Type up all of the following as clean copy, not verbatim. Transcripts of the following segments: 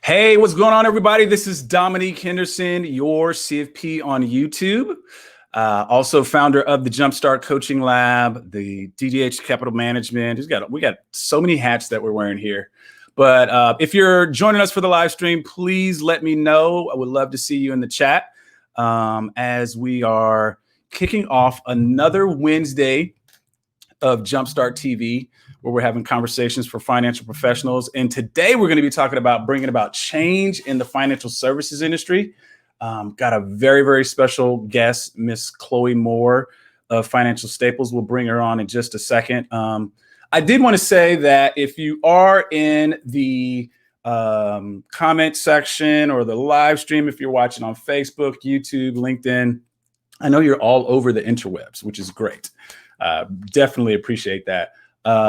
Hey, what's going on, everybody? This is Dominique Henderson, your CFP on YouTube. Also founder of the Jumpstart Coaching Lab, the DDH Capital Management. We got so many hats that we're wearing here. But if you're joining us for the live stream, please let me know. I would love to see you in the chat as we are kicking off another Wednesday of Jumpstart TV, where we're having conversations for financial professionals. And today we're going to be talking about bringing about change in the financial services industry. Got a very, very special guest, Miss Chloe Moore of Financial Staples. We'll bring her on in just a second. I did want to say that if you are in the comment section or the live stream, if you're watching on Facebook, YouTube, LinkedIn, I know you're all over the interwebs, which is great. Definitely appreciate that.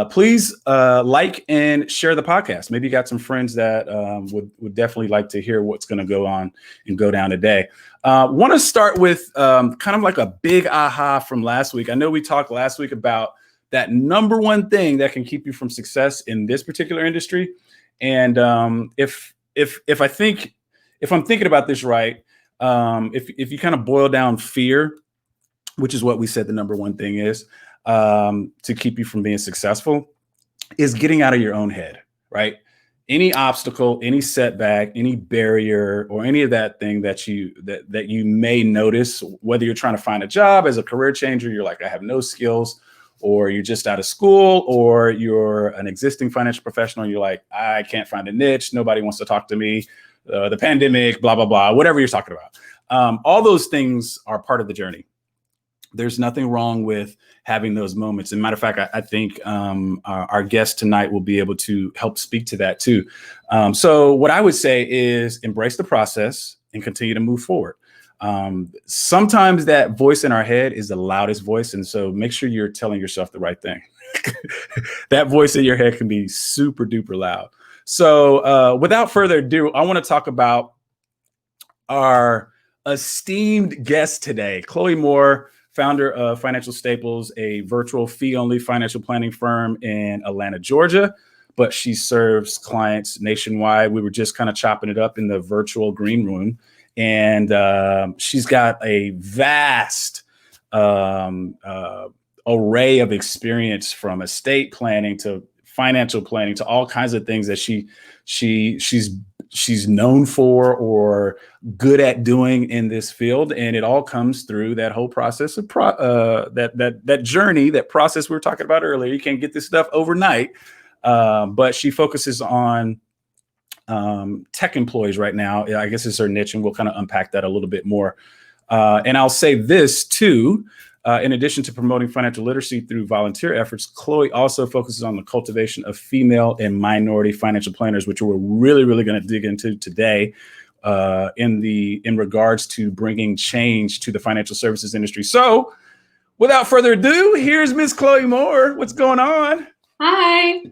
Please like and share the podcast. Maybe you got some friends that would definitely like to hear what's going to go on and go down today. Want to start with kind of like a big aha from last week. I know we talked last week about that number one thing that can keep you from success in this particular industry. And if I'm thinking about this right, if you kind of boil down fear, which is what we said the number one thing is, to keep you from being successful, is getting out of your own head, right? Any obstacle, any setback, any barrier, or any of that thing that you may notice, whether you're trying to find a job as a career changer, you're like, I have no skills, or you're just out of school, or you're an existing financial professional, and you're like, I can't find a niche, nobody wants to talk to me, the pandemic, blah, blah, blah, whatever you're talking about. All those things are part of the journey. There's nothing wrong with having those moments. And matter of fact, I think our guest tonight will be able to help speak to that too. So what I would say is embrace the process and continue to move forward. Sometimes that voice in our head is the loudest voice. And so make sure you're telling yourself the right thing. That voice in your head can be super duper loud. So without further ado, I want to talk about our esteemed guest today, Chloe Moore, founder of Financial Staples, a virtual fee-only financial planning firm in Atlanta, Georgia, but she serves clients nationwide. We were just kind of chopping it up in the virtual green room, and she's got a vast array of experience, from estate planning to financial planning to all kinds of things that she's known for or good at doing in this field. And it all comes through that whole process of that journey, that process we were talking about earlier. You can't get this stuff overnight, but she focuses on tech employees right now. I guess it's her niche, and we'll kind of unpack that a little bit more. And I'll say this too. In addition to promoting financial literacy through volunteer efforts, Chloe also focuses on the cultivation of female and minority financial planners, which we're really, really going to dig into today in regards to bringing change to the financial services industry. So without further ado, here's Miss Chloe Moore. What's going on? Hi.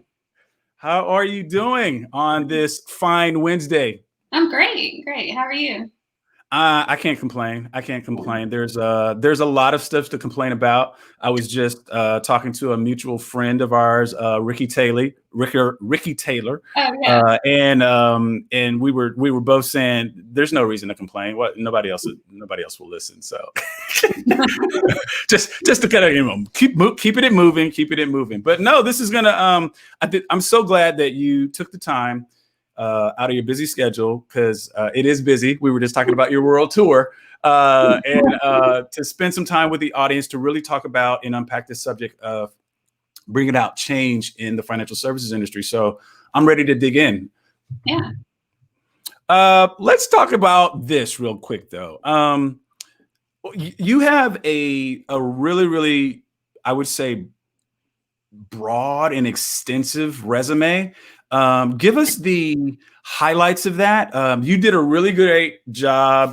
How are you doing on this fine Wednesday? I'm great. How are you? I can't complain. There's a lot of stuff to complain about. I was just talking to a mutual friend of ours, Ricky Taylor. Oh, yeah. And we were both saying there's no reason to complain. What nobody else will listen. So just to kind of keep it moving. But no, this is gonna. I'm so glad that you took the time out of your busy schedule, because it is busy. We were just talking about your world tour, and to spend some time with the audience to really talk about and unpack this subject of bringing out change in the financial services industry. So I'm ready to dig in. Yeah. Let's talk about this real quick, though. You have a really, really, I would say, broad and extensive resume. Give us the highlights of that. You did a really great job,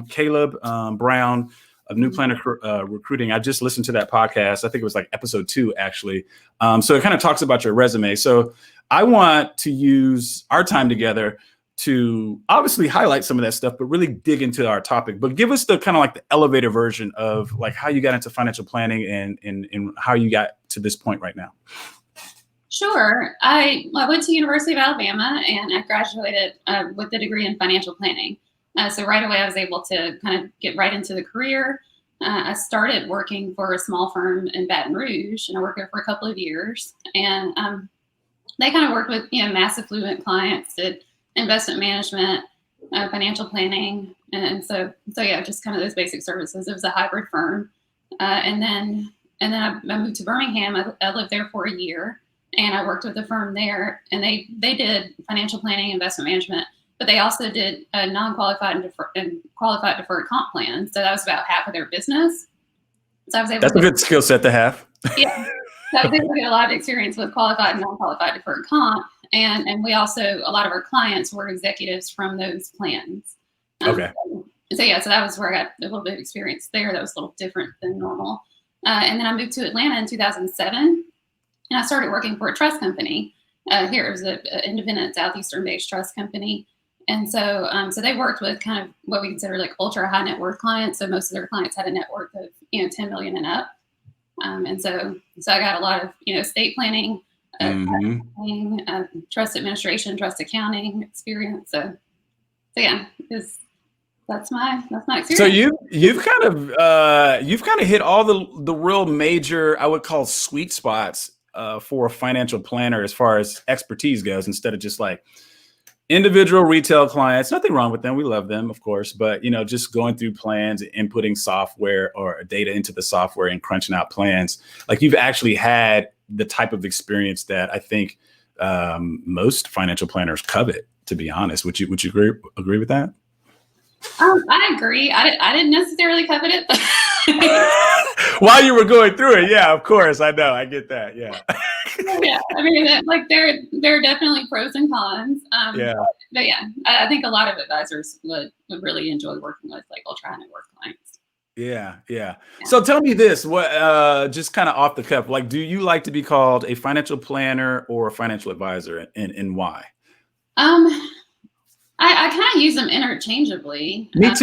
Caleb Brown of New Planet Recruiting. I just listened to that podcast. I think it was like episode 2, actually. So it kind of talks about your resume. So I want to use our time together to obviously highlight some of that stuff, but really dig into our topic. But give us the kind of like the elevator version of like how you got into financial planning and how you got to this point right now. Sure. I went to University of Alabama and I graduated with a degree in financial planning. So right away I was able to kind of get right into the career. I started working for a small firm in Baton Rouge and I worked there for a couple of years. And they kind of worked with, mass affluent clients, did investment management, financial planning. And so yeah, just kind of those basic services. It was a hybrid firm. And then I moved to Birmingham. I lived there for a year. And I worked with a firm there, and they did financial planning, investment management, but they also did a non-qualified and qualified deferred comp plan. So that was about half of their business. So I was able. That's a good skill set to have. Yeah, so I was able to get a lot of experience with qualified and non-qualified deferred comp, and we also, a lot of our clients were executives from those plans. Okay. So that was where I got a little bit of experience there. That was a little different than normal. And then I moved to Atlanta in 2007. And I started working for a trust company here. It was an independent Southeastern-based trust company. And so they worked with kind of what we consider like ultra high net worth clients. So most of their clients had a net worth of, 10 million and up. And so I got a lot of, estate planning, trust administration, trust accounting experience. So yeah, that's my experience. So you've kind of hit all the real major, I would call, sweet spots for a financial planner as far as expertise goes, instead of just like individual retail clients. Nothing wrong with them. We love them, of course. But, just going through plans, inputting software or data into the software and crunching out plans. Like, you've actually had the type of experience that I think most financial planners covet, to be honest. Would you agree with that? I agree. I didn't necessarily covet it, but while you were going through it, yeah, of course, I know, I get that, yeah. Yeah, I mean, like there are definitely pros and cons. Yeah. But yeah, I think a lot of advisors would really enjoy working with like ultra high net worth clients. Yeah. So tell me this: what, just kind of off the cuff, like, do you like to be called a financial planner or a financial advisor, and why? I kind of use them interchangeably. Me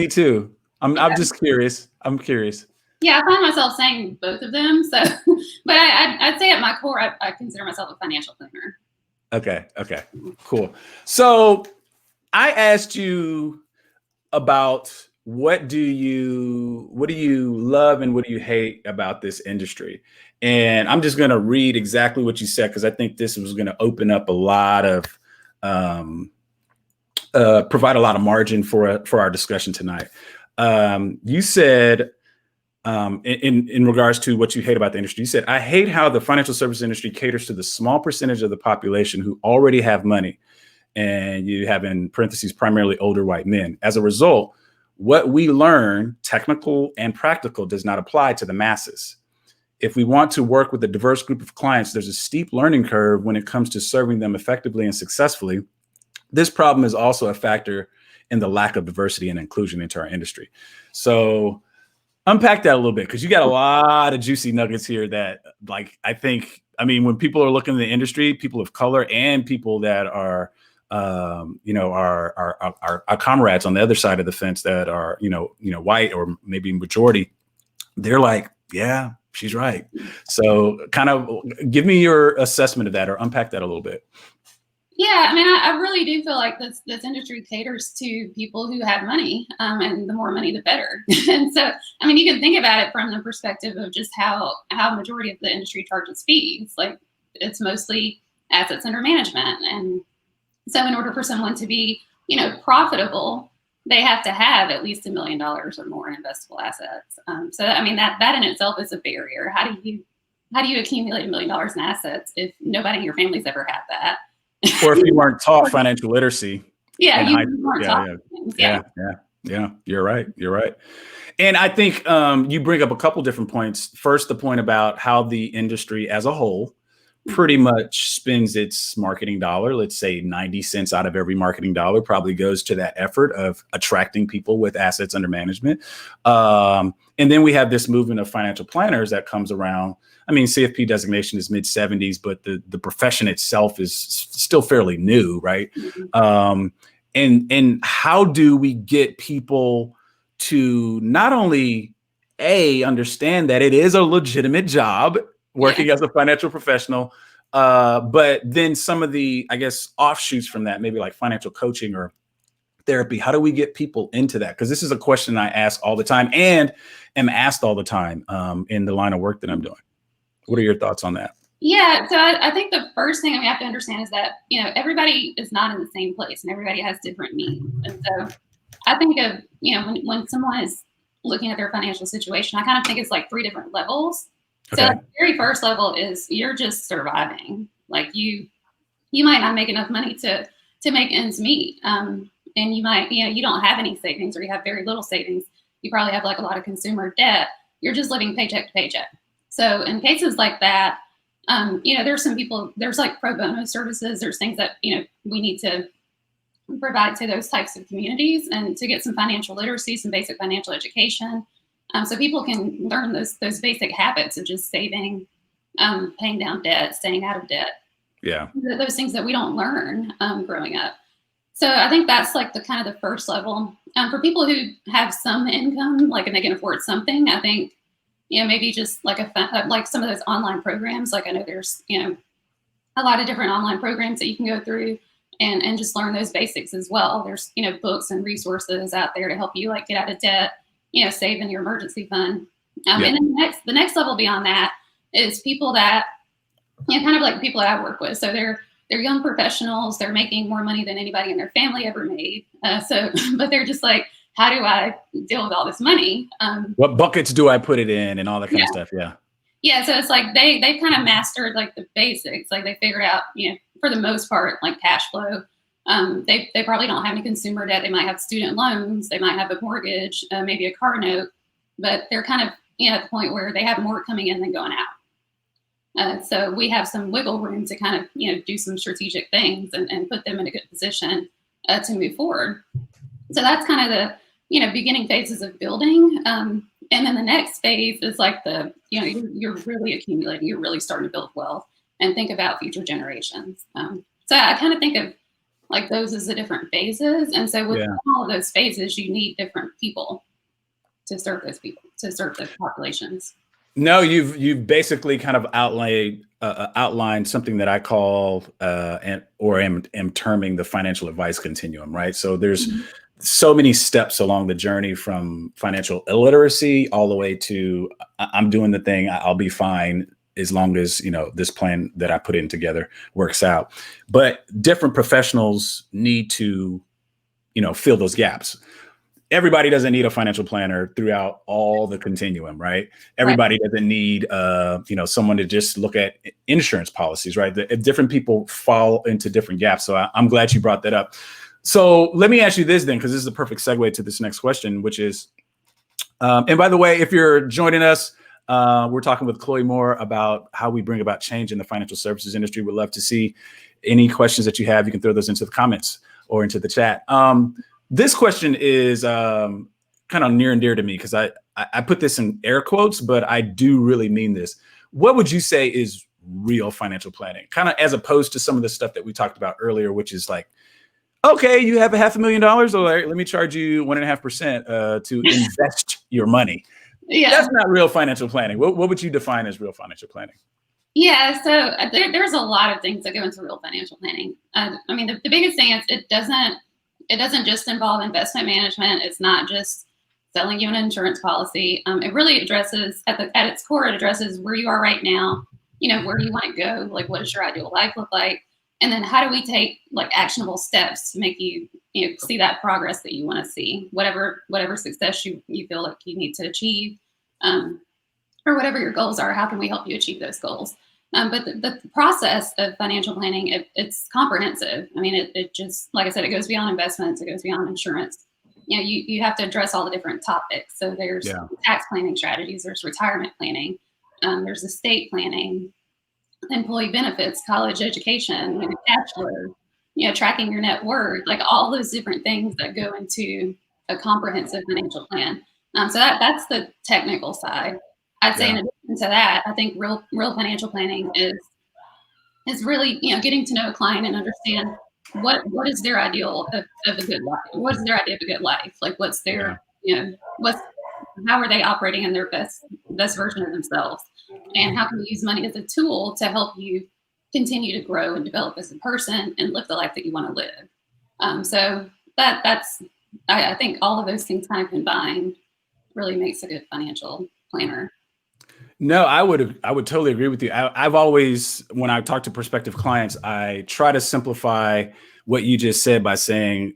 too. I'm just curious. I'm curious. Yeah, I find myself saying both of them. So, but I'd say at my core, I consider myself a financial planner. Okay, cool. So I asked you about what do you love and what do you hate about this industry? And I'm just going to read exactly what you said, because I think this was going to open up a lot of provide a lot of margin for our discussion tonight. You said, in regards to what you hate about the industry, you said, I hate how the financial service industry caters to the small percentage of the population who already have money. And you have, in parentheses, primarily older white men. As a result, what we learn, technical and practical, does not apply to the masses. If we want to work with a diverse group of clients, there's a steep learning curve when it comes to serving them effectively and successfully. This problem is also a factor in the lack of diversity and inclusion into our industry. So unpack that a little bit, because you got a lot of juicy nuggets here that, like, I mean, when people are looking at the industry, people of color and people that are, our comrades on the other side of the fence that are, white or maybe majority, they're like, yeah, she's right. So kind of give me your assessment of that, or unpack that a little bit. Yeah, I mean, I really do feel like this industry caters to people who have money, and the more money, the better. And so, I mean, you can think about it from the perspective of just how majority of the industry charges fees. Like, it's mostly assets under management. And so in order for someone to be, profitable, they have to have at least $1 million or more in investable assets. So, I mean, that in itself is a barrier. How do you accumulate $1 million in assets if nobody in your family's ever had that? Or if you weren't taught financial literacy. Yeah, you weren't taught things. Yeah. You're right. And I think you bring up a couple different points. First, the point about how the industry as a whole pretty much spends its marketing dollar. Let's say 90 cents out of every marketing dollar probably goes to that effort of attracting people with assets under management. And then we have this movement of financial planners that comes around. I mean, CFP designation is mid-70s, but the profession itself is still fairly new, right? And how do we get people to not only understand that it is a legitimate job working as a financial professional, But then some of the, I guess, offshoots from that, maybe like financial coaching or therapy, how do we get people into that? Because this is a question I ask all the time and am asked all the time in the line of work that I'm doing. What are your thoughts on that? Yeah, so I think the first thing that we have to understand is that, everybody is not in the same place and everybody has different needs. And so I think of, when someone is looking at their financial situation, I kind of think it's like 3 different levels. So Okay. the very first level is you're just surviving. Like you might not make enough money to make ends meet. And you might, you don't have any savings or you have very little savings. You probably have like a lot of consumer debt. You're just living paycheck to paycheck. So in cases like that, there's some people, there's like pro bono services, there's things that, we need to provide to those types of communities and to get some financial literacy, some basic financial education. So people can learn those basic habits of just saving, paying down debt, staying out of debt. Yeah. Those things that we don't learn growing up. So I think that's like the kind of the first level. For people who have some income, like, and they can afford something, I think, maybe just like like some of those online programs. Like I know there's, a lot of different online programs that you can go through and just learn those basics as well. There's, books and resources out there to help you like get out of debt, save in your emergency fund. And then the next level beyond that is people that, kind of like the people that I work with. So they're young professionals. They're making more money than anybody in their family ever made. But they're just like, how do I deal with all this money? What buckets do I put it in and all that kind of stuff? Yeah. Yeah. So it's like they've kind of mastered like the basics. Like they figured out, for the most part, like cash flow. They probably don't have any consumer debt. They might have student loans. They might have a mortgage, maybe a car note, but they're kind of, at the point where they have more coming in than going out. So we have some wiggle room to kind of, do some strategic things and put them in a good position to move forward. So that's kind of the, beginning phases of building. And then the next phase is like you're really accumulating, you're really starting to build wealth and think about future generations. So I kind of think of like those as the different phases. And so with all of those phases, you need different people to serve those people, to serve those populations. No, you've basically kind of outlined something that I call am terming the financial advice continuum, right? So there's so many steps along the journey from financial illiteracy all the way to I'm doing the thing, I'll be fine as long as this plan that I put in together works out. But different professionals need to fill those gaps. Everybody doesn't need a financial planner throughout all the continuum, right? Everybody doesn't need, someone to just look at insurance policies, right? Different people fall into different gaps. So I'm glad you brought that up. So let me ask you this then, because this is a perfect segue to this next question, which is, and by the way, if you're joining us, we're talking with Chloe Moore about how we bring about change in the financial services industry. We'd love to see any questions that you have. You can throw those into the comments or into the chat. This question is kind of near and dear to me because I put this in air quotes, but I do really mean this. What would you say is real financial planning? Kind of as opposed to some of the stuff that we talked about earlier, which is like, okay, you have $500,000, all right, let me charge you 1.5% to invest your money. Yeah. That's not real financial planning. What would you define as real financial planning? Yeah, so there's a lot of things that go into real financial planning. I mean, the biggest thing is it doesn't just involve investment management. It's not just selling you an insurance policy. It really addresses at its core, it addresses where you are right now, where do you want to go? Like, what does your ideal life look like? And then how do we take like actionable steps to make you, see that progress that you want to see, whatever success you feel like you need to achieve, or whatever your goals are, how can we help you achieve those goals? But the process of financial planning, it's comprehensive. I mean, it just, like I said, it goes beyond investments, it goes beyond insurance. You have to address all the different topics. So there's tax planning strategies, there's retirement planning, there's estate planning, employee benefits, college education, cash flow, tracking your net worth, like all those different things that go into a comprehensive financial plan. So that's the technical side. I'd say in addition to that, I think real financial planning is really, getting to know a client and understand what is their ideal of a good life? What is their idea of a good life? Like what's their, how are they operating in their best version of themselves? And how can we use money as a tool to help you continue to grow and develop as a person and live the life that you want to live. So I think all of those things kind of combined really makes a good financial planner. No, I would totally agree with you. I've always, when I talk to prospective clients, I try to simplify what you just said by saying,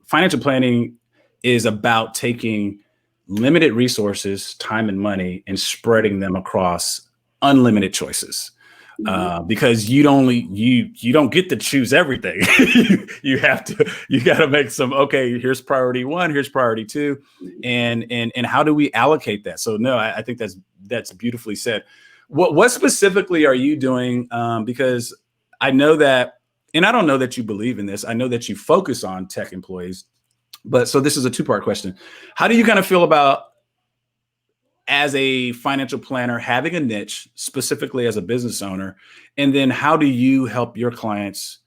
financial planning is about taking limited resources, time and money, and spreading them across unlimited choices. Because you don't get to choose everything. you got to make some, okay, here's priority 1, here's priority 2. And how do we allocate that? So no, I think that's beautifully said. What specifically are you doing? Because I know that, and I don't know that you believe in this. I know that you focus on tech employees, but so this is a 2-part question. How do you kind of feel about, as a financial planner, having a niche, specifically as a business owner, and then how do you help your clients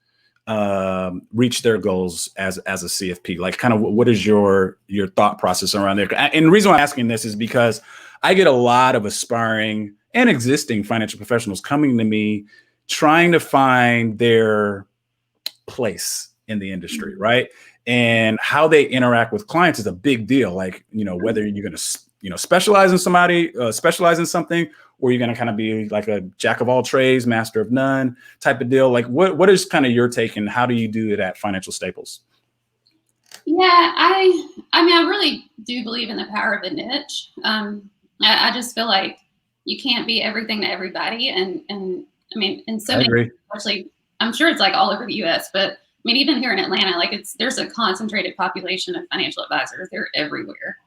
reach their goals as a CFP? Like, kind of what is your thought process around there? And the reason why I'm asking this is because I get a lot of aspiring and existing financial professionals coming to me trying to find their place in the industry, right? And how they interact with clients is a big deal. Like, whether you're going to specialize in specialize in something, or you're going to kind of be like a jack of all trades, master of none type of deal. Like, what is kind of your take, and how do you do it at Financial Staples? Yeah, I mean, I really do believe in the power of a niche. I just feel like you can't be everything to everybody. And I mean, in so many, especially, I'm sure it's like all over the US, but I mean, even here in Atlanta, like there's a concentrated population of financial advisors. They're everywhere.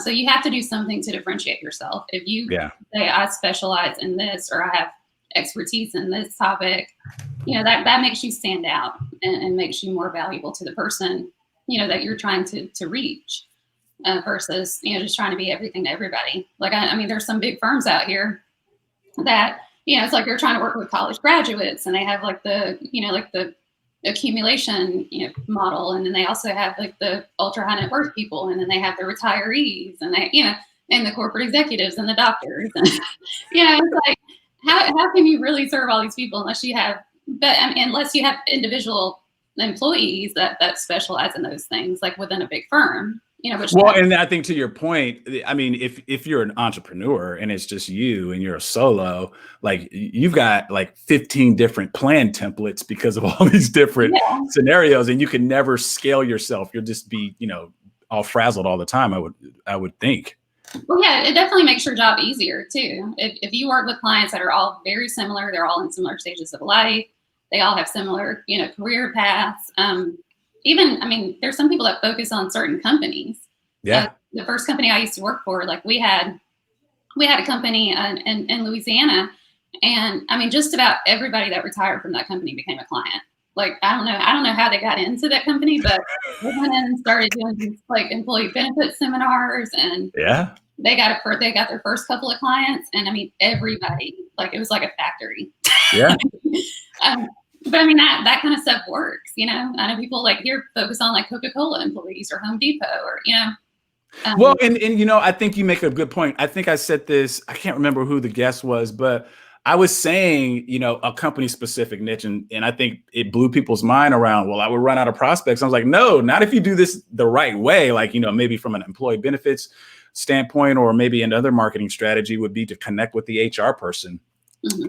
So you have to do something to differentiate yourself. If you say I specialize in this, or I have expertise in this topic, that makes you stand out and makes you more valuable to the person, that you're trying to reach, versus, just trying to be everything to everybody. Like, I mean, there's some big firms out here that, it's like they're trying to work with college graduates, and they have like the accumulation model, and then they also have like the ultra high net worth people, and then they have the retirees, and they and the corporate executives and the doctors, and it's like how can you really serve all these people unless you have individual employees that specialize in those things, like within a big firm. And I think, to your point, I mean, if you're an entrepreneur and it's just you and you're a solo, like, you've got like 15 different plan templates because of all these different scenarios, and you can never scale yourself. You'll just be, all frazzled all the time, I would think. Well, yeah, it definitely makes your job easier too. If you work with clients that are all very similar, they're all in similar stages of life, they all have similar, career paths. Even, I mean, there's some people that focus on certain companies. Yeah. The first company I used to work for, like, we had a company in Louisiana, and I mean, just about everybody that retired from that company became a client. Like, I don't know how they got into that company, but they went in and started doing these like employee benefit seminars, and they got their first couple of clients, and I mean, everybody, like, it was like a factory. Yeah. But I mean, that kind of stuff works, I know people like here focus on like Coca-Cola employees or Home Depot, or, well, and I think you make a good point. I think I said this, I can't remember who the guest was, but I was saying, a company specific niche, and I think it blew people's mind around, well, I would run out of prospects. I was like, no, not if you do this the right way. Like, maybe from an employee benefits standpoint, or maybe another marketing strategy would be to connect with the HR person.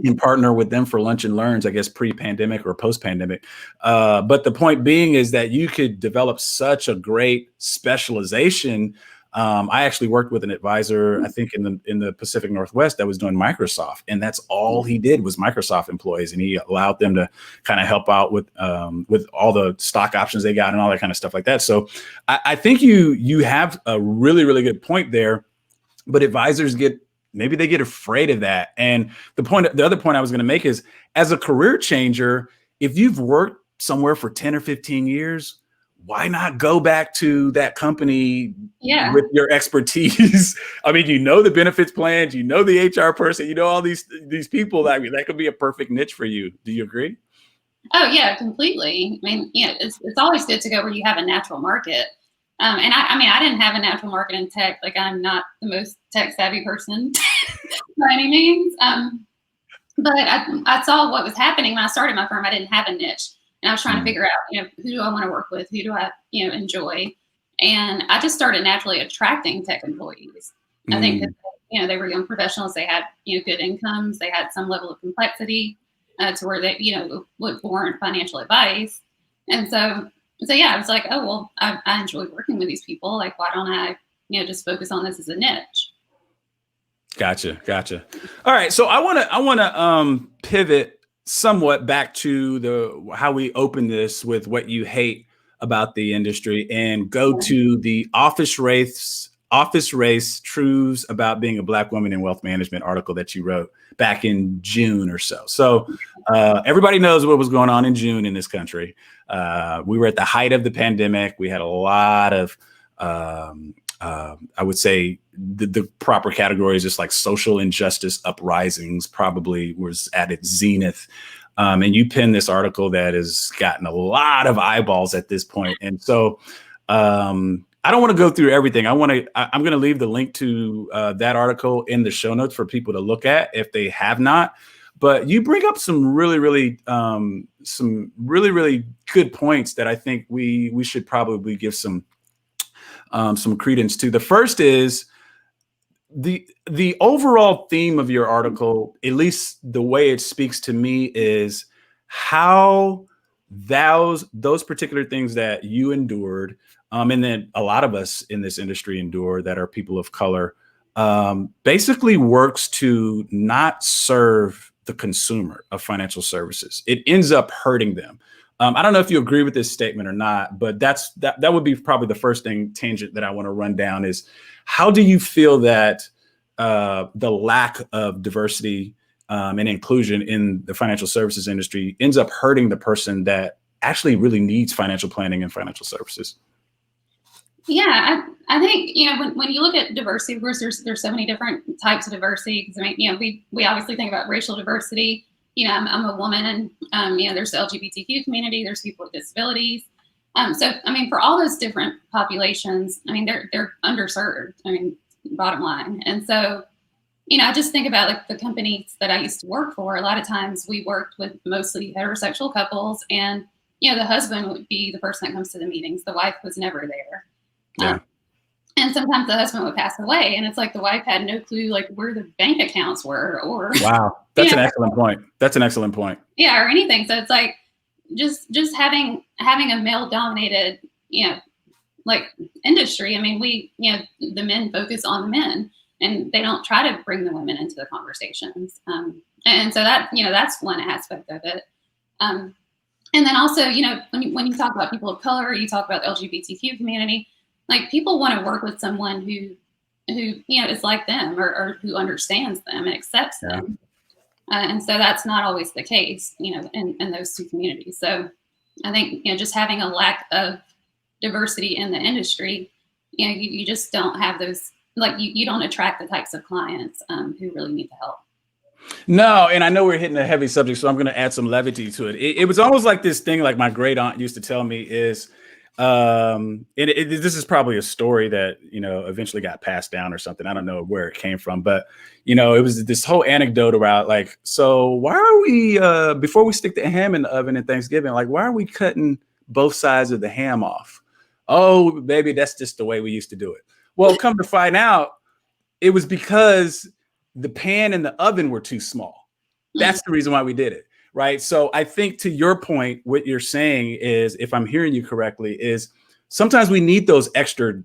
And partner with them for lunch and learns, I guess, pre-pandemic or post-pandemic. But the point being is that you could develop such a great specialization. I actually worked with an advisor, I think in the Pacific Northwest, that was doing Microsoft, and that's all he did was Microsoft employees, and he allowed them to kind of help out with all the stock options they got and all that kind of stuff like that. So I think you have a really, really good point there, but advisors maybe they get afraid of that. And the other point I was going to make is, as a career changer, if you've worked somewhere for 10 or 15 years, why not go back to that company with your expertise? I mean, the benefits plans, the HR person, all these people. I mean, that could be a perfect niche for you. Do you agree? Oh yeah, completely. I mean, it's always good to go where you have a natural market. And I didn't have a natural market in tech. Like, I'm not the most tech savvy person by any means. But I saw what was happening when I started my firm. I didn't have a niche, and I was trying to figure out, who do I want to work with? Who do I, enjoy? And I just started naturally attracting tech employees. I think that, they were young professionals. They had, good incomes. They had some level of complexity to where they, would warrant financial advice. And so yeah, I was like, oh, well, I enjoy working with these people. Like, why don't I, just focus on this as a niche? Gotcha. All right. So I want to pivot somewhat back to how we open this with what you hate about the industry and go to the office race truths about being a Black woman in wealth management article that you wrote back in June or so. So everybody knows what was going on in June in this country. We were at the height of the pandemic. We had a lot of I would say the proper categories, just like social injustice uprisings, probably was at its zenith. And you penned this article that has gotten a lot of eyeballs at this point. And so I don't want to go through everything. I'm going to leave the link to that article in the show notes for people to look at if they have not. But you bring up some really good points that I think we should probably give some credence to. The first is the overall theme of your article, at least the way it speaks to me, is how those particular things that you endured, and then a lot of us in this industry endure that are people of color, basically works to not serve the consumer of financial services. It ends up hurting them. I don't know if you agree with this statement or not, but that would be probably the first tangent that I want to run down is, how do you feel that the lack of diversity and inclusion in the financial services industry ends up hurting the person that actually really needs financial planning and financial services? Yeah, I think, when you look at diversity, of course, there's so many different types of diversity. Because I mean, we obviously think about racial diversity. I'm a woman, and there's the LGBTQ community, there's people with disabilities. So I mean, for all those different populations, I mean, they're underserved. I mean, bottom line. And so, I just think about like the companies that I used to work for. A lot of times we worked with mostly heterosexual couples, and the husband would be the person that comes to the meetings. The wife was never there. Yeah. And sometimes the husband would pass away, and it's like the wife had no clue like where the bank accounts were, or wow, that's an excellent point. That's an excellent point. Yeah, or anything. So it's like just having a male dominated, like industry. I mean, the men focus on the men, and they don't try to bring the women into the conversations. And so that, that's one aspect of it. And then also, when you talk about people of color, you talk about the LGBTQ community, like people want to work with someone who is like them, or who understands them and accepts them. And so that's not always the case, in those two communities. So I think, just having a lack of diversity in the industry, you just don't have those, like you don't attract the types of clients who really need the help. No, and I know we're hitting a heavy subject, so I'm going to add some levity to it. It was almost like this thing, like my great aunt used to tell me is, this is probably a story that, eventually got passed down or something. I don't know where it came from, but, it was this whole anecdote about like, so why are we, before we stick the ham in the oven at Thanksgiving, like, why are we cutting both sides of the ham off? Oh, baby, that's just the way we used to do it. Well, come to find out, it was because the pan and the oven were too small. That's the reason why we did it. Right. So I think, to your point, what you're saying is, if I'm hearing you correctly, is sometimes we need those extra,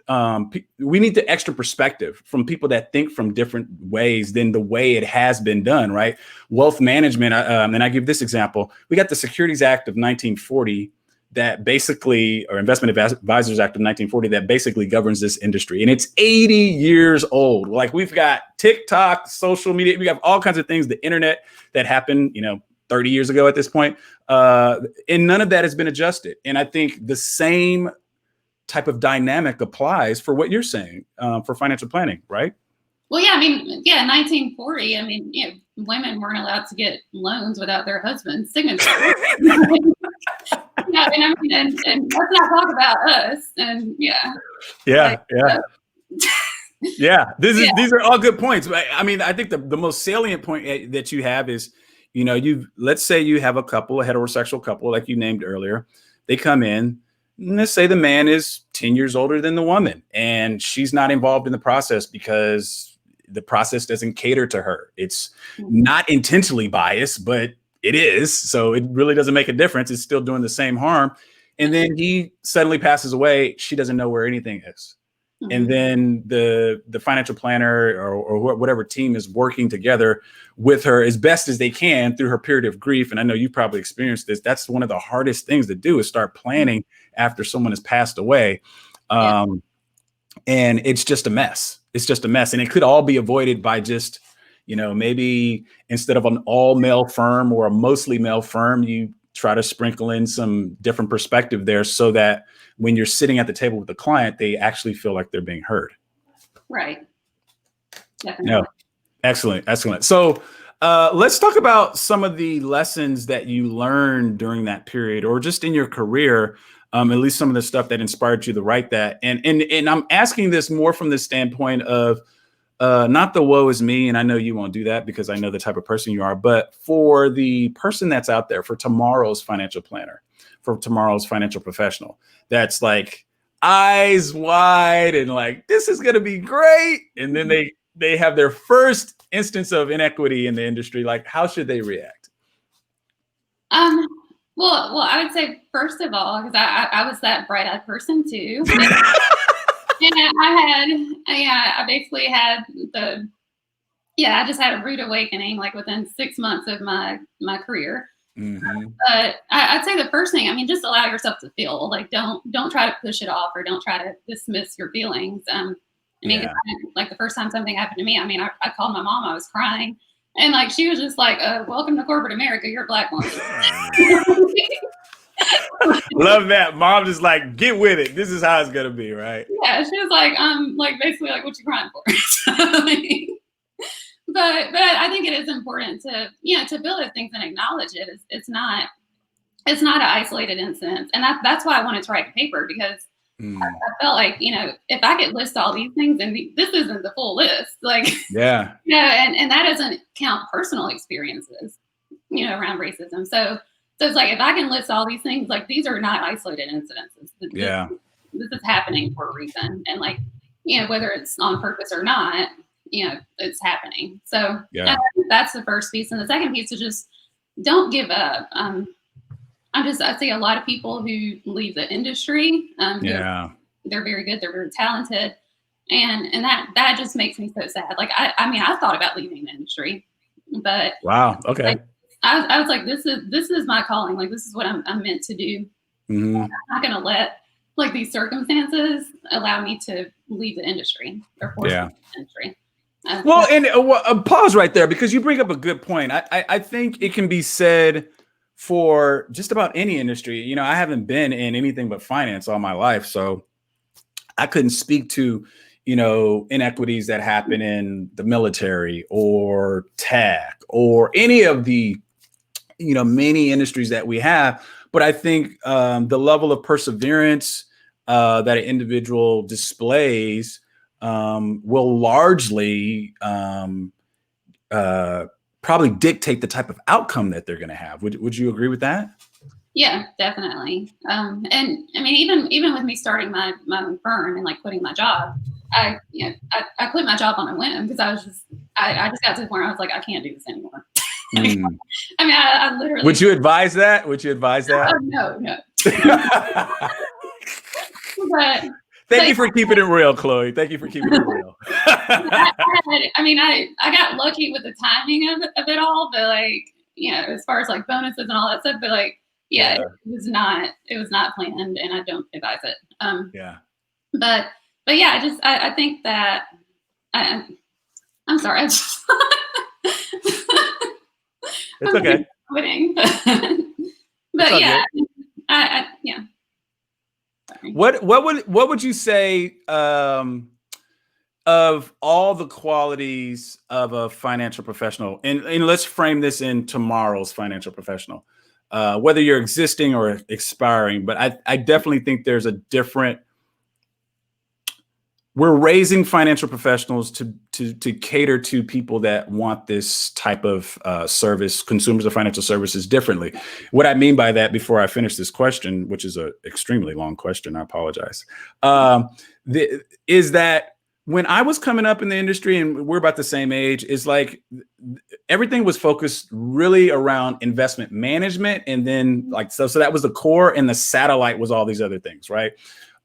we need the extra perspective from people that think from different ways than the way it has been done. Right. Wealth management. And I give this example. We got the Securities Act of 1940 that basically, or Investment Advisors Act of 1940, that basically governs this industry. And it's 80 years old. Like, we've got TikTok, social media, we have all kinds of things, the internet that happened, 30 years ago at this point. And none of that has been adjusted. And I think the same type of dynamic applies for what you're saying, for financial planning, right? Well, yeah, I mean, 1940, I mean, women weren't allowed to get loans without their husband's signature. Yeah, and let's not talk about us. And yeah. Yeah, these are all good points. I mean, I think the most salient point that you have is, let's say you have a heterosexual couple, like you named earlier. They come in, and let's say the man is 10 years older than the woman, and she's not involved in the process because the process doesn't cater to her. It's not intentionally biased, but it is. So it really doesn't make a difference. It's still doing the same harm. And then he suddenly passes away. She doesn't know where anything is. And then the financial planner or whatever team is working together with her as best as they can through her period of grief. And I know you probably experienced this. That's one of the hardest things to do, is start planning after someone has passed away. And it's just a mess. It's just a mess. And it could all be avoided by just, maybe instead of an all male firm or a mostly male firm, you try to sprinkle in some different perspective there so that when you're sitting at the table with the client, they actually feel like they're being heard. Right. Definitely. No, excellent. So let's talk about some of the lessons that you learned during that period, or just in your career, at least some of the stuff that inspired you to write that. And I'm asking this more from the standpoint of not the woe is me, and I know you won't do that because I know the type of person you are, but for the person that's out there, for tomorrow's financial planner, for tomorrow's financial professional, that's like eyes wide and like, this is going to be great. And then they have their first instance of inequity in the industry. Like, how should they react? Well, I would say, first of all, because I was that bright-eyed person too. And I basically had I just had a rude awakening, like within 6 months of my career. But I'd say the first thing, I mean, just allow yourself to feel. Like, don't try to push it off, or don't try to dismiss your feelings. Like the first time something happened to me, I mean, I called my mom, I was crying. And like, she was just like, welcome to corporate America, you're a Black woman. Love that. Mom just like, get with it. This is how it's going to be, right? Yeah, she was like basically like, what you crying for? But I think it is important to build those things and acknowledge it. It's not an isolated incident. And that's why I wanted to write the paper, because I felt like, if I could list all these things, and this isn't the full list, like, and that doesn't count personal experiences, around racism. So it's like, if I can list all these things, like, these are not isolated incidences. This is happening for a reason. And like, whether it's on purpose or not, it's happening. So that's the first piece. And the second piece is just don't give up. I see a lot of people who leave the industry. They're very good. They're very talented. And that just makes me so sad. Like, I thought about leaving the industry, but wow. Okay. Like, I was like, this is my calling. Like, this is what I'm meant to do. I'm not going to let like these circumstances allow me to leave the industry or force me to leave the industry. Well, and pause right there, because you bring up a good point. I think it can be said for just about any industry. I haven't been in anything but finance all my life, so I couldn't speak to, inequities that happen in the military or tech or any of the, many industries that we have. But I think the level of perseverance that an individual displays will largely probably dictate the type of outcome that they're going to have. Would you agree with that? Yeah, definitely. And I mean, even with me starting my own firm and like quitting my job, I quit my job on a whim, because I just got to the point where I was like, I can't do this anymore. I mean, I literally. Would you advise that? No. But Thank you for keeping it real, Chloe. Thank you for keeping it real. I got lucky with the timing of it all, but like, as far as like bonuses and all that stuff, but like, it was not planned, and I don't advise it. But yeah, I think that I'm sorry. It's okay. Quitting, but yeah, yeah. Sorry. What would you say of all the qualities of a financial professional, and let's frame this in tomorrow's financial professional, whether you're existing or expiring, but I definitely think there's a different we're raising financial professionals to cater to people that want this type of service, consumers of financial services differently. What I mean by that, before I finish this question, which is an extremely long question, I apologize, is that when I was coming up in the industry, and we're about the same age, is like everything was focused really around investment management. And then like, so that was the core, and the satellite was all these other things, right?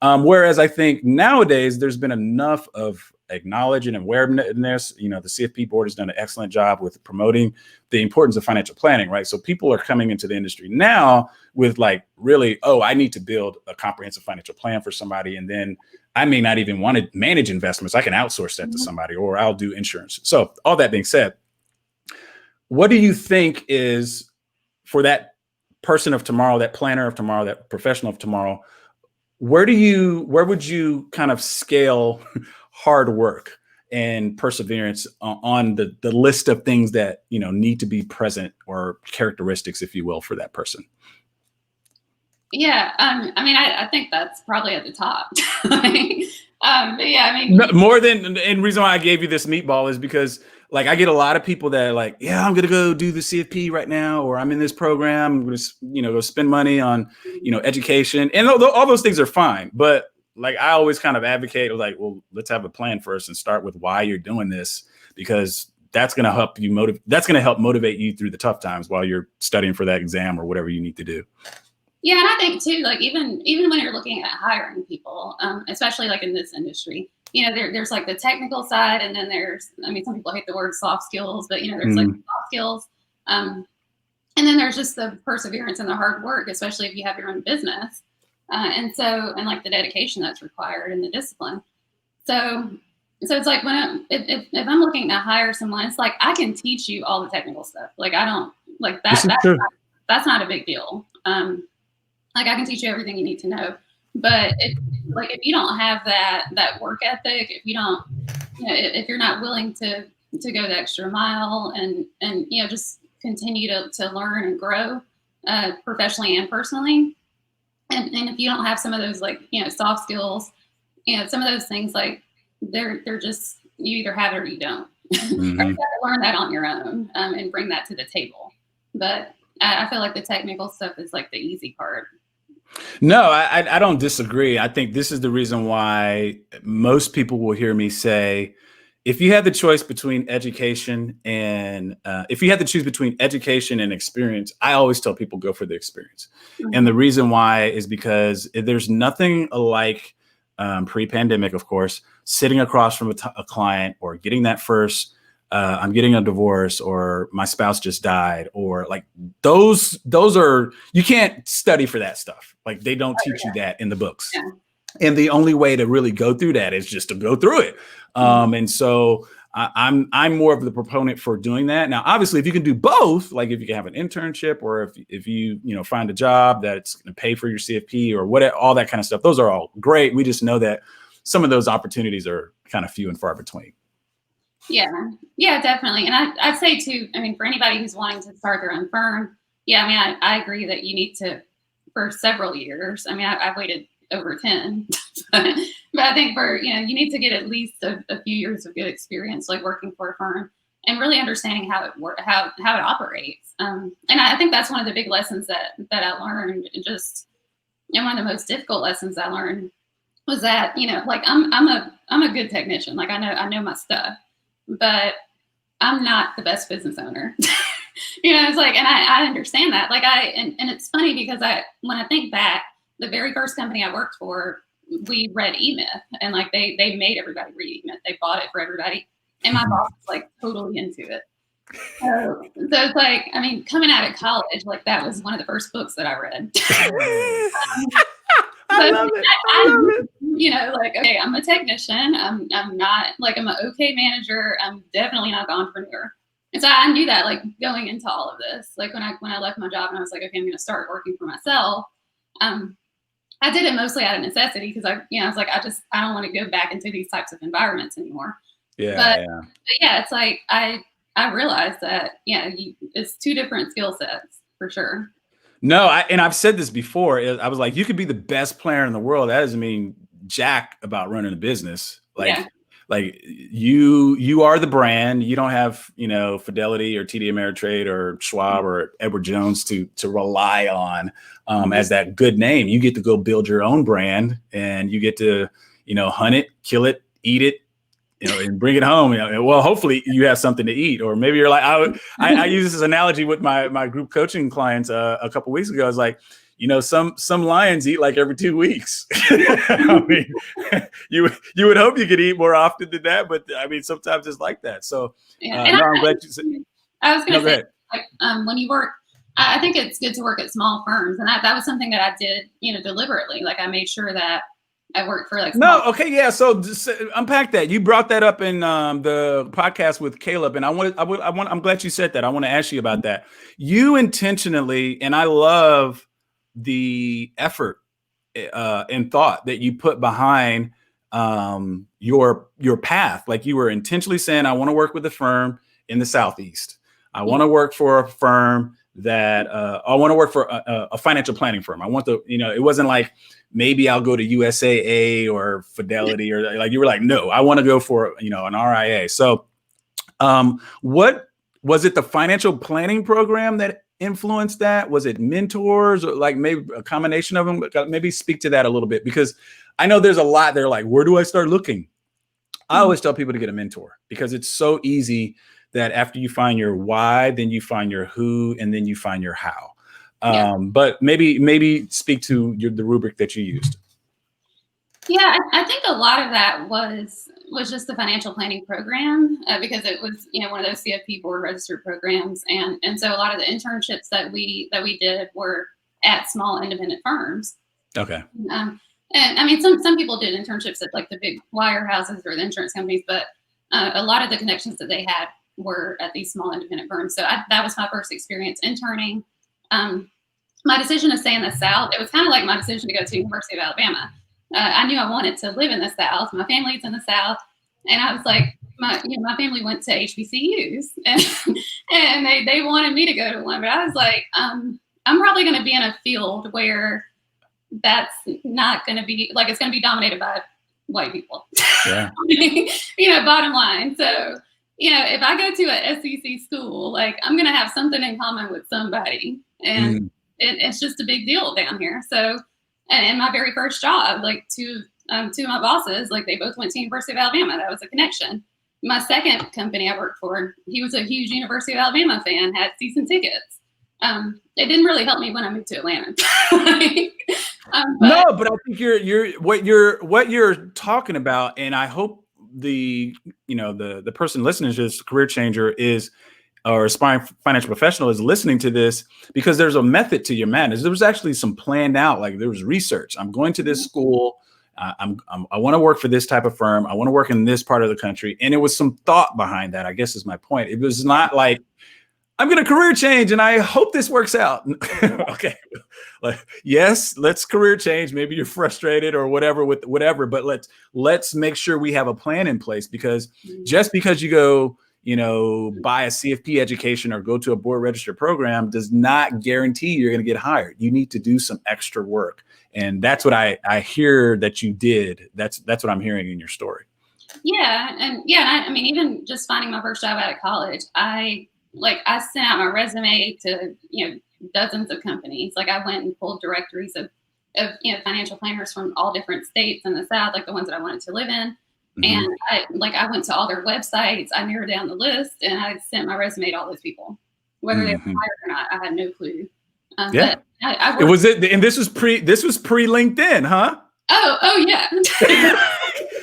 Whereas I think nowadays there's been enough of acknowledge and awareness. You know, the CFP board has done an excellent job with promoting the importance of financial planning, right? So people are coming into the industry now with like, really, oh, I need to build a comprehensive financial plan for somebody. And then I may not even want to manage investments. I can outsource that to somebody, or I'll do insurance. So all that being said, what do you think is, for that person of tomorrow, that planner of tomorrow, that professional of tomorrow, where would you kind of scale hard work and perseverance on the list of things that, you know, need to be present, or characteristics, if you will, for that person? Yeah, I mean, I think that's probably at the top. But yeah, I mean, More than, and reason why I gave you this meatball is because, like, I get a lot of people that are like, yeah, I'm gonna go do the CFP right now, or I'm in this program, I'm gonna, you know, go spend money on, you know, education, and all those things are fine. But like, I always kind of advocate, like, well, let's have a plan first and start with why you're doing this, because that's gonna help you motivate you through the tough times while you're studying for that exam or whatever you need to do. yeah, and I think too, like even when you're looking at hiring people, especially like in this industry, you know, there's like the technical side, and then there's, I mean, some people hate the word soft skills, but you know, there's like soft skills, and then there's just the perseverance and the hard work, especially if you have your own business, and like the dedication that's required and the discipline. So it's like if I'm looking to hire someone, it's like I can teach you all the technical stuff. Like I don't like that. That's not a big deal. Like I can teach you everything you need to know, but if you don't have that work ethic, if you don't, you know, if you're not willing to go the extra mile and you know, just continue to learn and grow professionally and personally, and if you don't have some of those, like, you know, soft skills, you know, some of those things, like they're just, you either have it or you don't. Mm-hmm. You have to learn that on your own and bring that to the table. But I feel like the technical stuff is like the easy part. No, I don't disagree. I think this is the reason why most people will hear me say, if you had the choice between education and experience, I always tell people go for the experience. Mm-hmm. And the reason why is because there's nothing like pre-pandemic, of course, sitting across from a client, or getting that first, I'm getting a divorce, or my spouse just died, or like those are, you can't study for that stuff. Like they don't teach you that in the books. Yeah. And the only way to really go through that is just to go through it. And so I'm more of the proponent for doing that. Now, obviously, if you can do both, like if you can have an internship, or if you find a job that's going to pay for your CFP or whatever, all that kind of stuff, those are all great. We just know that some of those opportunities are kind of few and far between. Yeah, definitely. And I'd say too, I mean, for anybody who's wanting to start their own firm, yeah, I mean, I agree that you need to, for several years. I mean, I've waited over 10, but I think you need to get at least a few years of good experience, like working for a firm and really understanding how it operates. And I think that's one of the big lessons that I learned. Just, and one of the most difficult lessons I learned was that, you know, like I'm a good technician. Like I know my stuff, but I'm not the best business owner. You know, it's like, and I understand that. Like and it's funny because when I think back, the very first company I worked for, we read E-Myth, and like they made everybody read E-Myth. They bought it for everybody, and my boss was like totally into it. So it's like, I mean, coming out of college, like that was one of the first books that I read. I love it. You know, like, okay, I'm a technician. I'm not, like, I'm an okay manager. I'm definitely not the entrepreneur. And so I knew that, like, going into all of this, like when I left my job and I was like, okay, I'm going to start working for myself. I did it mostly out of necessity because I was like, I don't want to go back into these types of environments anymore. But yeah, it's like I realized that it's two different skill sets for sure. No, and I've said this before. I was like, you could be the best player in the world. That doesn't mean jack about running a business. Yeah. Like you are the brand. You don't have, Fidelity or TD Ameritrade or Schwab or Edward Jones to rely on as that good name. You get to go build your own brand, and you get to, hunt it, kill it, eat it, and bring it home. Well, hopefully you have something to eat, or maybe you're like, I use this analogy with my group coaching clients a couple weeks ago. I was like, some lions eat like every 2 weeks. I mean, you would hope you could eat more often than that, but I mean, sometimes it's like that. So, I'm glad you said. I was going to say, like, when you work, I think it's good to work at small firms, and that was something that I did, deliberately. Like, I made sure that I worked for like small. No, okay, yeah. So just unpack that. You brought that up in the podcast with Caleb, and I'm glad you said that. I want to ask you about that. You intentionally, and I love the effort and thought that you put behind your path. Like, you were intentionally saying, I want to work with a firm in the Southeast. I want to work for a firm that I want to work for a financial planning firm. I want it wasn't like, maybe I'll go to USAA or Fidelity, or like, you were like, no, I want to go for, an RIA. So what was it, the financial planning program that influenced that? Was it mentors, or like maybe a combination of them? Maybe speak to that a little bit, because I know there's a lot. They're like, where do I start looking? I always tell people to get a mentor, because it's so easy that after you find your why, then you find your who, and then you find your how. But maybe speak to the rubric that you used. Yeah, I think a lot of that was just the financial planning program, because it was, one of those CFP board registered programs. And so a lot of the internships that we did were at small independent firms. Okay. And I mean, some people did internships at like the big wirehouses or the insurance companies, but a lot of the connections that they had were at these small independent firms. So that was my first experience interning. My decision to stay in the South, it was kind of like my decision to go to the University of Alabama. I knew I wanted to live in the South. My family's in the South. And I was like, my family went to HBCUs, and they wanted me to go to one. But I was like, I'm probably going to be in a field where that's not going to be, like, it's going to be dominated by white people. Yeah. Bottom line. So, if I go to a SEC school, like, I'm going to have something in common with somebody. And it's just a big deal down here. So, and in my very first job, like, two of my bosses, like, they both went to University of Alabama. That was a connection. My second company I worked for, he was a huge University of Alabama fan, had season tickets. It didn't really help me when I moved to Atlanta. No, but I think what you're talking about, and I hope the person listening to this career changer or aspiring financial professional is listening to this, because there's a method to your madness. There was actually some planned out, like, there was research. I'm going to this school. I want to work for this type of firm. I want to work in this part of the country. And it was some thought behind that, I guess, is my point. It was not like, I'm going to career change and I hope this works out. Okay. Yes, let's career change. Maybe you're frustrated or whatever with whatever, but let's make sure we have a plan in place, because just because you go, buy a CFP education or go to a board registered program does not guarantee you're going to get hired. You need to do some extra work. And that's what I hear that you did. That's what I'm hearing in your story. Yeah. And I mean, even just finding my first job out of college, I sent out my resume to, dozens of companies. Like, I went and pulled directories of financial planners from all different states in the South, like the ones that I wanted to live in. Mm-hmm. And I went to all their websites, I narrowed down the list, and I sent my resume to all those people, whether they were hired or not. I had no clue. Yeah. But and this was pre LinkedIn, huh? Oh yeah.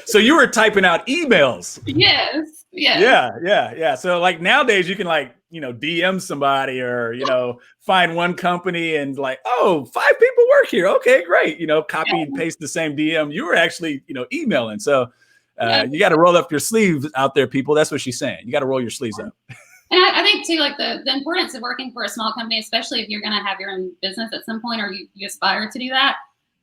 So you were typing out emails. Yes. Yeah. So, like, nowadays you can, like, DM somebody or, find one company and like, oh, 5 people work here. Okay, great. Copy and paste the same DM. You were actually, emailing. So you got to roll up your sleeves out there, people. That's what she's saying. You got to roll your sleeves up. And I think too, like, the importance of working for a small company, especially if you're going to have your own business at some point, or you aspire to do that,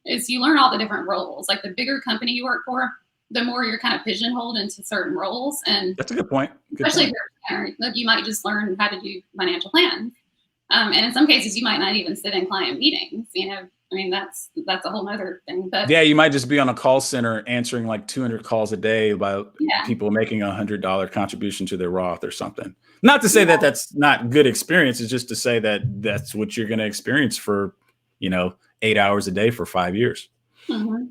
is you learn all the different roles. Like, the bigger company you work for, the more you're kind of pigeonholed into certain roles. And that's a good point. Especially if you're a planner, like, you might just learn how to do financial plans. And in some cases, you might not even sit in client meetings. mean, that's a whole nother thing. But yeah, you might just be on a call center answering like 200 calls a day about yeah, people making $100 contribution to their Roth or something. Not to say that that's not good experience. It's just to say that that's what you're going to experience for, 8 hours a day for 5 years. Mm-hmm.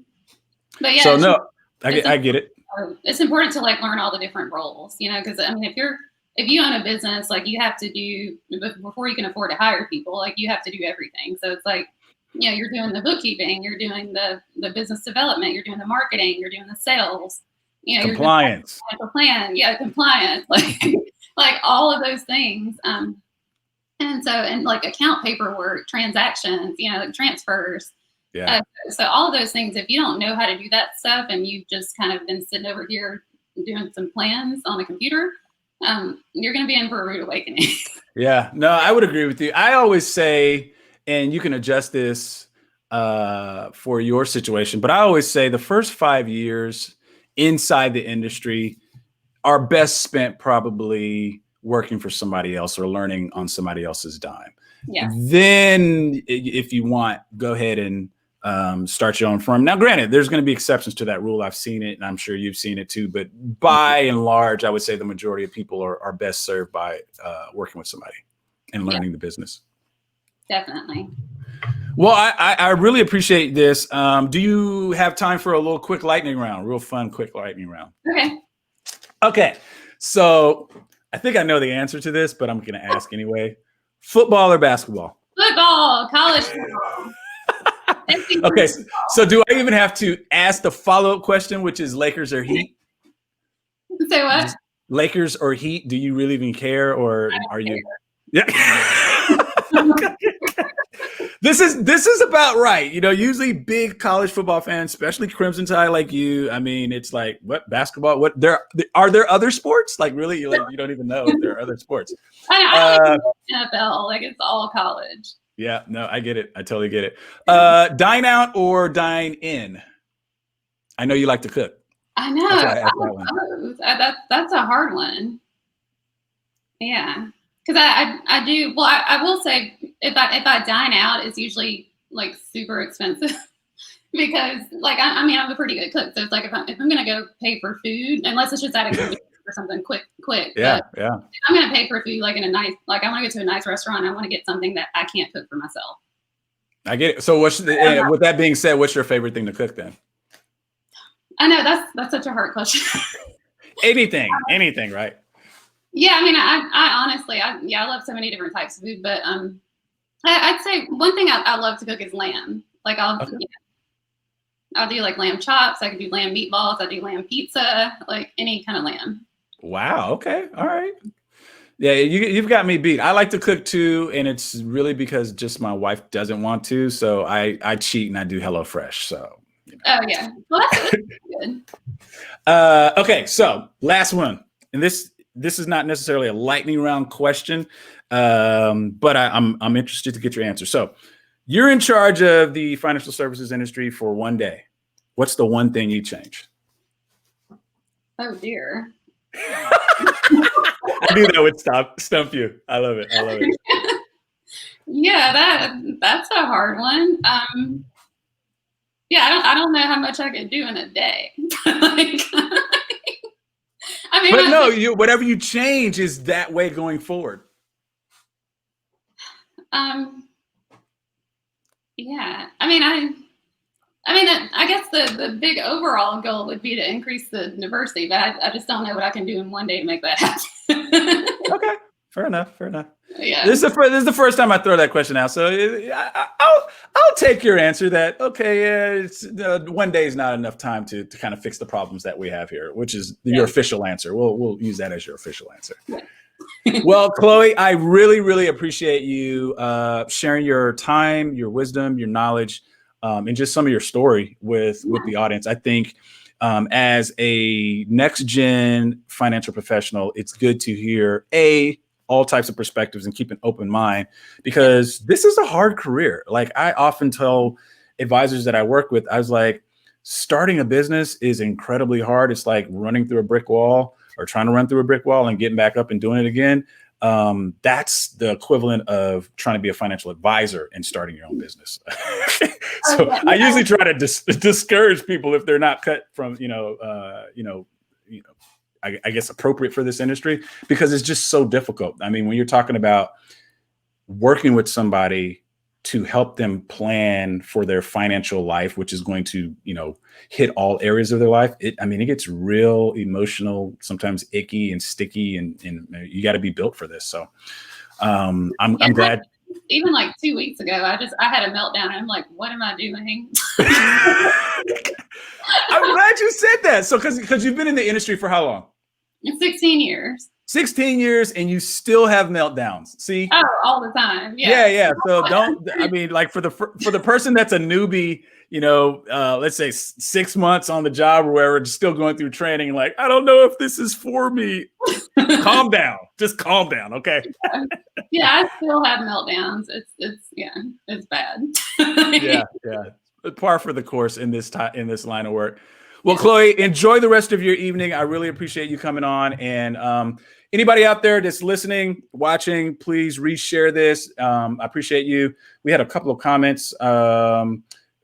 But yeah, so no, I get it. It's important to like learn all the different roles, because I mean, if you own a business, like you have to do, before you can afford to hire people, like you have to do everything. So it's like, you're doing the bookkeeping, you're doing the business development, you're doing the marketing, you're doing the sales, Compliance. You're doing the plan. Yeah. Compliance, like all of those things. And like account paperwork, transactions, like transfers. Yeah. So all of those things, if you don't know how to do that stuff and you've just kind of been sitting over here doing some plans on a computer, you're going to be in for a rude awakening. Yeah, no, I would agree with you. I always say, and you can adjust this for your situation, but I always say the first 5 years inside the industry are best spent probably working for somebody else or learning on somebody else's dime. Yeah. Then if you want, go ahead and start your own firm. Now, granted, there's going to be exceptions to that rule. I've seen it and I'm sure you've seen it too. But by and large, I would say the majority of people are best served by working with somebody and learning the business. Definitely. Well, I really appreciate this. Do you have time for a little quick lightning round? Real fun, quick lightning round. Okay. So I think I know the answer to this, but I'm going to ask anyway. Football or basketball? Football, college football. Okay, so do I even have to ask the follow-up question, which is Lakers or Heat? Say what? Lakers or Heat? Do you really even care, or are you? Yeah. This is about right. Usually big college football fans, especially Crimson Tide like you. I mean, it's like, what, basketball? What are there other sports? Like, really, you don't even know if there are other sports. I like NFL. Like, it's all college. Yeah, no, I get it. I totally get it. Dine out or dine in? I know you like to cook. I know. That's a hard one. Yeah, because I do. Well, I will say if I dine out, it's usually like super expensive because like I mean I'm a pretty good cook, so it's like if I'm gonna go pay for food, unless it's just at a or something quick. Yeah, but if I'm gonna pay for food like in a nice, like I want to go to a nice restaurant, I want to get something that I can't cook for myself. I get it. So with that being said, what's your favorite thing to cook then? I know that's such a hard question. anything, right? Yeah, I mean, I honestly, I love so many different types of food, but I'd say one thing I love to cook is lamb. Like I'll do like lamb chops. I can do lamb meatballs. I do lamb pizza, like any kind of lamb. Wow. Okay. All right. Yeah, you've got me beat. I like to cook too, and it's really because just my wife doesn't want to, so I cheat and I do HelloFresh. So. Oh yeah, well that's good. Okay, so last one, and this is not necessarily a lightning round question, but I'm interested to get your answer. So, you're in charge of the financial services industry for one day. What's the one thing you change? Oh dear. I knew that would stump you. I love it. Yeah, that's a hard one. Yeah, I don't know how much I could do in a day. Like, I mean, but no, whatever you change is that way going forward. Yeah, I mean, I guess the big overall goal would be to increase the diversity, but I just don't know what I can do in one day to make that happen. Okay, fair enough. Yeah. This is the first time I throw that question out, so I'll take your answer that it's one day is not enough time to kind of fix the problems that we have here, which is your official answer. We'll use that as your official answer. Yeah. Well, Chloe, I really, really appreciate you sharing your time, your wisdom, your knowledge, and just some of your story with the audience. I think as a next gen financial professional, it's good to hear all types of perspectives and keep an open mind, because this is a hard career. Like I often tell advisors that I work with, I was like, starting a business is incredibly hard. It's like running through a brick wall or trying to run through a brick wall and getting back up and doing it again. that's the equivalent of trying to be a financial advisor and starting your own business. So I usually try to discourage people if they're not cut from, I guess appropriate for this industry, because it's just so difficult. I mean, when you're talking about working with somebody to help them plan for their financial life, which is going to, hit all areas of their life. It gets real emotional, sometimes icky and sticky, and you got to be built for this. So I'm glad. Even like 2 weeks ago, I had a meltdown. And I'm like, what am I doing? I'm glad you said that. So because you've been in the industry for how long? 16 years. 16 years, and you still have meltdowns. See? Oh, all the time. Yeah. So for the person that's a newbie, let's say 6 months on the job or wherever, just still going through training, like, I don't know if this is for me. Calm down. Just calm down. Okay. Yeah, I still have meltdowns. It's bad. Yeah. Par for the course in this line of work. Well, Chloe, enjoy the rest of your evening. I really appreciate you coming on. And anybody out there that's listening, watching, please reshare this. I appreciate you. We had a couple of comments.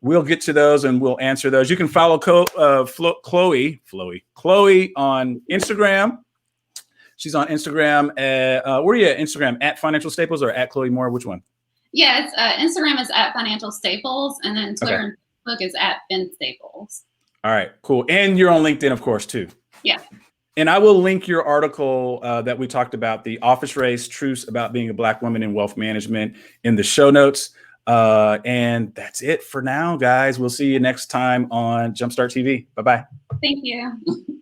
We'll get to those and we'll answer those. You can follow Chloe on Instagram. She's on Instagram. Where are you at Instagram? At Financial Staples or at Chloe Moore? Which one? Yeah, it's Instagram is at Financial Staples, and then Twitter and Facebook is at Ben Staples. All right, cool. And you're on LinkedIn, of course, too. Yeah. And I will link your article that we talked about, the office race truths about being a Black woman in wealth management, in the show notes. And that's it for now, guys. We'll see you next time on Jumpstart TV. Bye-bye. Thank you.